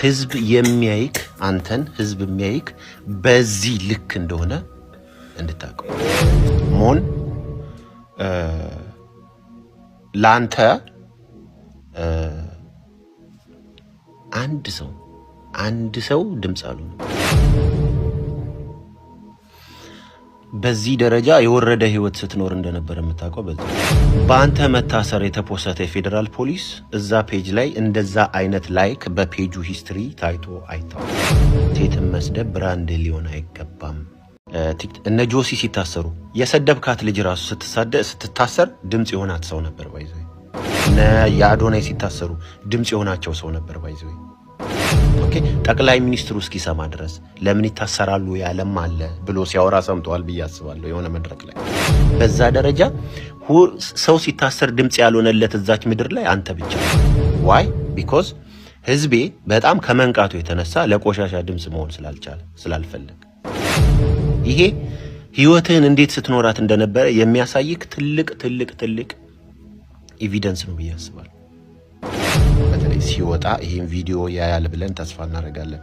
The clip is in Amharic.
ህዝብ የሚያይክ አንተን ህዝብ የሚያይክ በዚህ ልክ እንደሆነ እንድታውቀው ሞን ላንተ አንድ ሰው ድምጽ አሉ በዚህ ደረጃ የወረደ ህይወት ስትኖር እንደነበር የምታውቀው በዚህ በአንተ መታሰር የተፖሰተ የፌደራል ፖሊስ እዛ ፔጅ ላይ እንደዛ አይነት ላይክ በፔጁ ሂስትሪ ታይቶ አይታወቅ። ሴትን መስደብ ብራንድ ሊሆን አይገባም። እነ ጆሲ ሲታሰሩ የሰደብካት ልጅ ራሱ ስትታሰር ድምጽ የሆናት ሰው ነበር ባይዘይ። እነ ያዶናይ ሲታሰሩ ድምጽ የሆናቸው ሰው ነበር ባይዘይ። ኦኬ ጠቅላይ ሚኒስትሩ እስኪሰማ ድረስ ለምን ይታሰራሉ ያለም አለ ብሎ ሲያወራ ሰምተዋል ብዬ አስባለሁ የሆነ መድረክ ላይ። በዛ ደረጃ ሰው ሲታሰር ድምጽ ያልሆነለት እዛች ምድር ላይ አንተ ብቻ። ዋይ ቢኮዝ ህዝቤ በጣም ከመንቃቱ የተነሳ ለቆሻሻ ድምጽ መሆን ስላልፈለግ ይሄ ህይወትህን እንዴት ስትኖራት እንደነበረ የሚያሳይክ ትልቅ ኤቪደንስ ነው ብዬ አስባለሁ። በተለይ ሲወጣ ይሄን ቪዲዮ ያያል ብለን ተስፋ እናደርጋለን።